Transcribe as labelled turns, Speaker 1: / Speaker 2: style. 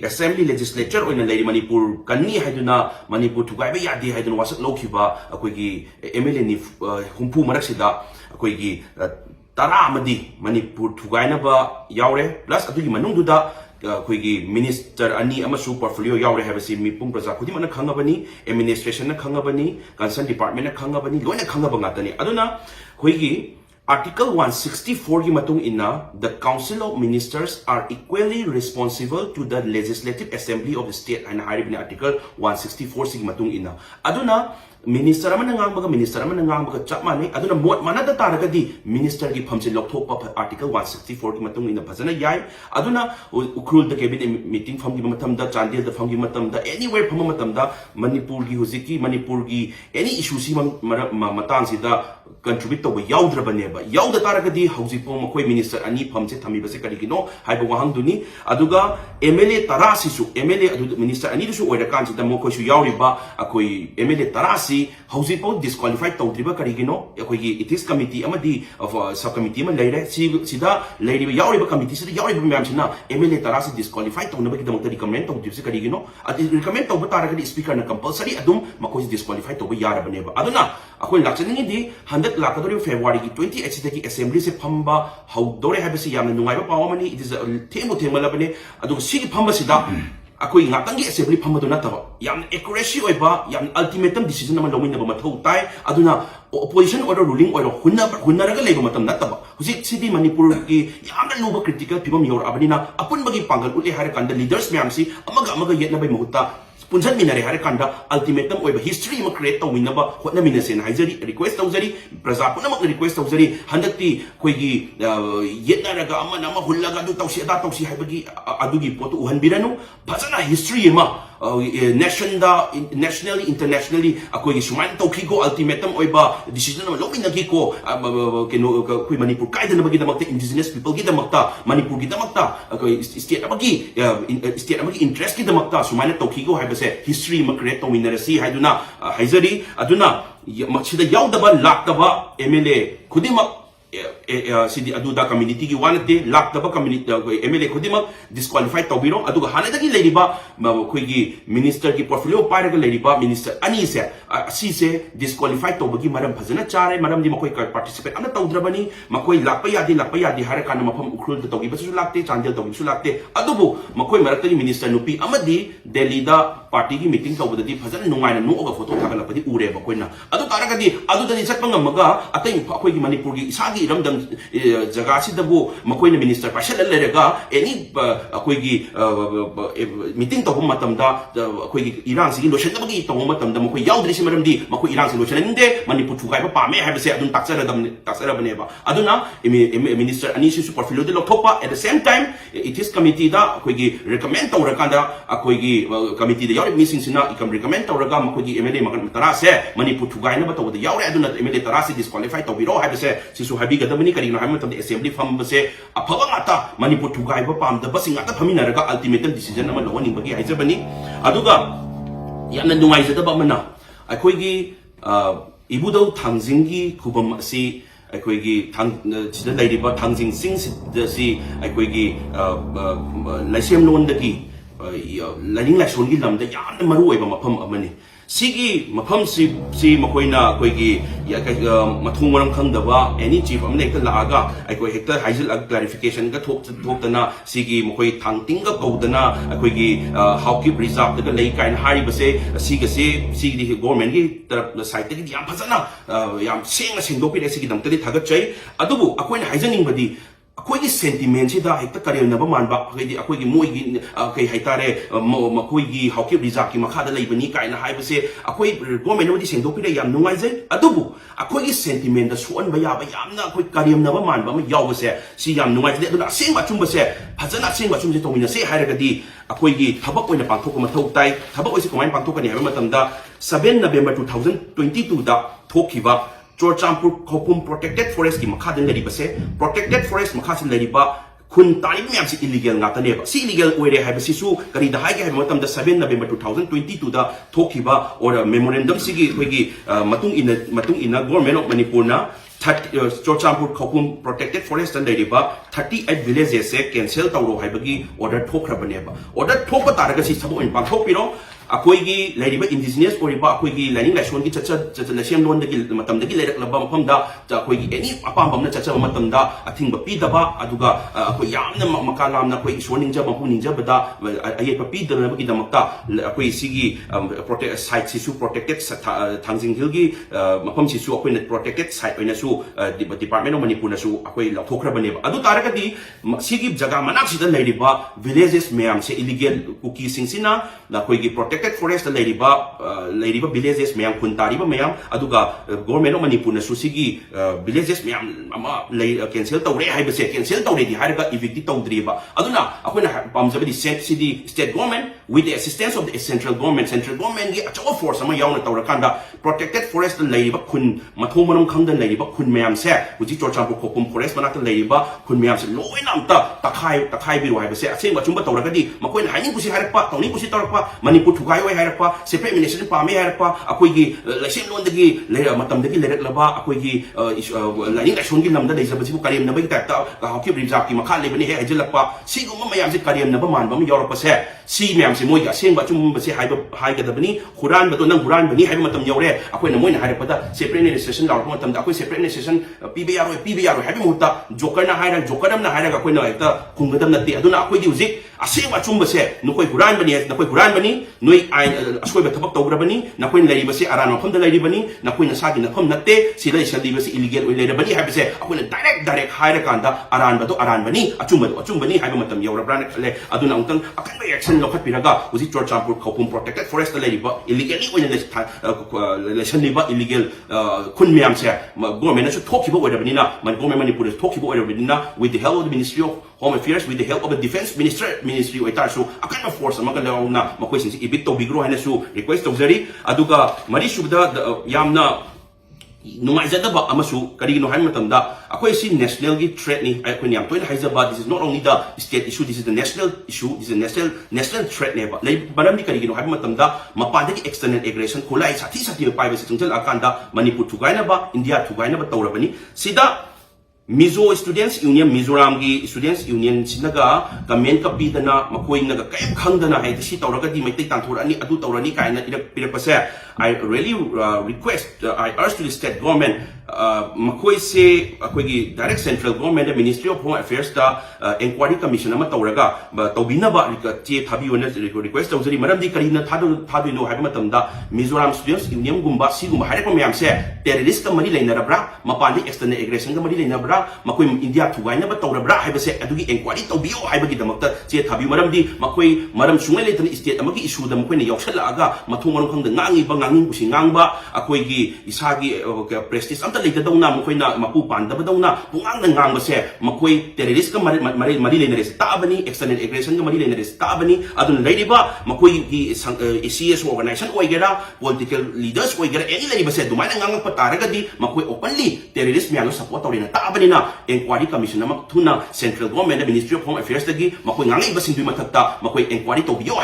Speaker 1: assembly legislature oina lei manipur kanni haiduna manipur thugai ba yadi haiduna wasak lokhiba akoigi MLA ni humpu marak sida akoigi tara amadi manipur thugai na ba yaure plus adugi manungduda akoigi minister ani amasu portfolio yaure habasi mipum praja khudi mana khangabani administration na khangabani concern department na khangabani loina khangaba ngatani aduna akoigi Article 164 की मतुंग इन्ना the Council of Ministers are equally responsible to the Legislative Assembly of the State and हारिबने Article 164 की मतुंग इन्ना अदुना minister अमन नंगांबगा चप माने अदुना मोट मानदा तारगदी minister की फमसे लौथोकपा Article 164 की मतुंग इन्ना फजना याय अदुना उखरुल द कैबिनेट मीटिंग फमगी मतमदा चांदिल द फमगी मतमदा anywhere फम मतमदा मणिपुर की हुजिकी मणिपुर की any issue सी मतांग सिदा contribute to yaudra yauda taragadi hausipo makoi minister ani phamse thami base karigino haiba wahang duni aduga MLA tarasi su MLA adu minister ani su oira kan sida mokoi su yauriba akoi MLA tarasi hausipo disqualified tawdriba karigino akoi gi ethics committee amadi of sub committee ma leire sida leiriba yauriba committee sida yauriba myam sina MLA tarasi disqualified tawna bagi damakta recommend tawdribse karigino adi recommend tawba taragadi speaker na compulsory adum makoi disqualified tawba yarabaneba aduna akoi lakchani di handak lakadori February की 28 तक की assembly से फंबा हौदोरे हाबसे यामना नुंगाइबा पावमनी इट इज थेमलबने अदुग सिगी फंबसिदा अकोई ngatangi assembly फंबदु नतबा याम accuracy ओइबा याम ultimatum decision अमा लौमिनबा मथौ ताइ अदुना opposition order ruling order हुन्नरगा लेबा मतम नतबा हुजिक सिदी मणिपुर की यामना लुबा critical फिबम योर अबनिना अपुनबगी पांगल उले हारे कंद leaders म्यामसी अमगा येतनबा मुहुता punjat minare hare kanda ultimatum oiba history ma create tawinaba hotna minase haijari request tawjari praja punamak request tawjari handakti koigi yetnaraga amana ma hullaga du tawsi ada tawsi haibagi adugi potu uhanbiranu bhajana history ma nationally internationally akoi suman tawki go ultimatum oiba decision ma lominagi ko keno koi manipur kaidana bagi damakta indigenous people gi damakta manipur gi damakta state amagi interest gi damakta sumana tawki go history ma create tawinarasi haiduna haijari aduna machida yaudaba laktaba MLA khudima sidi aduda community ki wanate laktaba community MLA khudima disqualified tawbiro aduga hanadagi leiriba khoigi minister ki portfolio paraga leiriba minister ani se asi se disqualified tawbagi maram phajana chare maram di makoi participate amna tawdrabani makoi lakpa yadi hare kana mafam ukhul da tawgi basu lakte chandel tawgi su lakte adubu makoi marakta minister nupi amadi delhi da party ki meeting tawbadadi phajana nungaina nuoga photo thagalapadi ure ba koina adu taragadi adu dani satpanga maga atai akoi ki manipur ki isagi iramdam jaga sidabu makoi na minister pasal lerega any akoi ki meeting tawbum matamda akoi ki irang sigi lotion bagi tawum matamda makoi yaudri si maramdi makoi irang si lotion inde manipur thugai ba pame habse adun taksara baneba aduna minister ani si portfolio de loktopa at the same time it is committee da akoi ki recommend tawrakanda akoi ki committee da yaure missing sina ikam recommend tawraga makoi ki MLA magan tarase manipur thugai na ba tawda yaure aduna MLA tarase disqualify tawbiro habse sisu habi gadamani kari na hamam tamde assembly fam base aphawa ngata manipur thugai ba pam da basing ngata phamina raga ultimatum decision na lawani bagi haijabani aduga yamna nungai jada ba mana akoi gi ibudau thangjingi khubam asi akoi gi thang sida lairiba thangjing sing si akoi gi laisem lon da ki laning la shon gi lamda yamna maru oiba mafam amani sigi mafam si makoina koi gi mathung waram khangdaba any chief amne ekta laaga akoi hekta haijil clarification ga thokdana sigi makoi thangting ga kaudana akoi gi hawki reserve ga lei kain hari base sigi government gi tarap side gi yam phajana yam sengdokpi sigi damtadi thagachai adubu akoina haijaning badi अखोई sentiment से हेक्ता करेनब मानबा अखोई मोई कई हाइतारे मखोई हाउकी reserve की मखादा लेबनी कायना हाइबसे अखोई government सेंदोपीरे याम नुंगाइजै अदुबु अखोई sentiment सोन बयाबा यामना अखोई करेमनब मानबा म यावसे सि याम नुंगाइजै अदुना असेंबा चुंबसे फजना असेंबा चुंबसे तोमिनसे हाइरगदी अखोई थबक ओइना पांथोक मथौ ताइ थबक ओइसे कमाइन पांथोकनी हाइबा मतमदा 7 नवंबर 2022 दा थोखिबा Chorchampur Khopum Protected Forest की मखादन लरिबा से Protected Forest मखासिन लरिबा खुन तारिब मैम से illegal ngataneba si illegal oire haibasisu kari da haige haibam tam da 7 November 2022 da thokiba or memorandum sigi hoigi matung ina government of Manipur na Chorchampur Khopum Protected Forest and Ladiba 38 villages cancel Tauro Hibagi order Tokrabaneba. Order Topa Taragasi Sabo in Pankopino. Akoigi Ladiba indigenous or Akoigi Laning Lashon Chacha Nation Lon the Matamdagi Labam Pamda, Akoigi any Apam Chacha Matamda, I think Bapidaba, Aduga, Akoyam Makalam, Nakoi Shoninja, Mapuninja, Bada, Ayapapi, the Nabakidamata, Akoi Sigi, protect site Sisu protected Tanzing Hilgi, Mapam Sisu protected site when Su, Department of Manipur, Akoi Tokrabaneva. Adu Taragadi, Sigi Jagamanasi the Ladiba, villages Mayam, say illegal cookies Sinsina, Nakoigi protected forest the Ladiba villages Mayam Kuntariba Mayam, Aduga, government of Manipur, Susigi, villages Mayam, cancel Taure, Hibase, cancel Taure, Haraga, evicted Taudriba. Aduna, Akuna Pamsabadi city state government with the assistance of the central government get a force, Sama Yauna Taurakanda, protected forest the Ladiba Kun, Matomanum Kanda Ladiba Kun Mayam se, which is Chorchampur Kopum forest, Manata Ladiba, Kun Mayam se, low enough, Takai, Biru, I say, same Machumba Tauragadi, Makun Hani Pusi Harapa, Tony Pusi Tarpa, Manipur Tugai Harapa, separate minister Pame Harapa, Akoigi, Lasim Londagi, Lera Matamdagi, Leret Laba, Akoigi, Laning Shungi Namda, Zabazibu Karim Nabita, Hockey Rizaki, Makali, Hajilapa, Siguma Mayam Karim Nabaman, Bam Europa se, see Mayam Simoya, same Batum Basi Haigadabani, Huran, but on Huran, Bani Hamatam Yore, Akoina Moina Harapada, separate session, Larmatam, Akoi separate session, PBR, Habimuta, Jokerna Hira, Jokaram Hira, Akoina, Kungadam Nati, Aduna Akoidik, a same Machumba se, Nokoi Huran Bani, Nakoi Huran Bani, Nui Ascoba Tabak Tograbani, Nakoin Laribasi, Arano from the Laribani, Nakoin Sagi Nakom Nate, Sila Shadibas illegal with Laribani, have say, Akoina direct Hirakanda, Aran Bado, Aran Bani, Achumbani, Hamatam Yorabran, Aduna Untan, a kind of action of Piraga, was it Chorchampur Kopum protected forest the Ladiba, illegally when the Shaniba illegal Kunmiam se, government should talk about Benina, my government put talk about Benina with the help of the Ministry of Home Affairs, with the help of the Defense Ministry of Itar, so a kind of force, Magana, my questions, Ibito Bigro and so request of Zeri, Aduga, Marishuda, Yamna. Numaizadaba Amasu, Karino Hamatamda, Akwesi national threat ni Aquiniam, Twin Hyzabad, this is not only the state issue, this is the national issue, this is a national threat never. Baramdi Karino Hamatamda, Mapandi external aggression, Kulai Sati Piracy, Akanda, Manipur Tugainaba, India Tugainaba Taurabani, Sida. Mizo Students Union, Mizoram Students Union, Sinaga, Gamen Kapidana, Makoing Naga, Kangdana, I see Tauragadi, my take Tanturani, Adu Taurani, and Pirapase. I really request, I urge to the state government, Makoi say, Akwegi, direct central government, the Ministry of Home Affairs, the Inquiry Commission, Amatauraga, but Tobinaba, Tabi, request of the Madame Karina Tabino, Hamatamda, Mizoram Students Union, Gumba, Sigum, Harakomam say, terrorist Marila Nabra, Mapandi external aggression, Marila Nabra. Makoy India Tugaina ba Taurabra Hibase Adugi inquiry Tobio Hibagi Damata, Tia Tabi Maramdi, Makoy Maram Sumaletan State Amagi issue the Mukuni Yoshalaga, Matuman the Nangi Bangang Bushingamba, Akoigi, Isagi, Prestis, until later Dona, Mukoina, Mapupan, Dabadona, Pungang Nanga se, Makoy, Terrorist Marilena is Tabani, extended aggression, Marilena is Tabani, Adun Ladiba, Makoy, CS organization, Oigera, political leaders, Oigera, any lady said, Dumanang Pataragadi, Makoy openly, terrorist Miano support or in a Tabani. Inquiry Commission naman tuna Central Government Ministry of Home Affairs lagi makoy ngangi basing duy matagta makoy inquiry to bio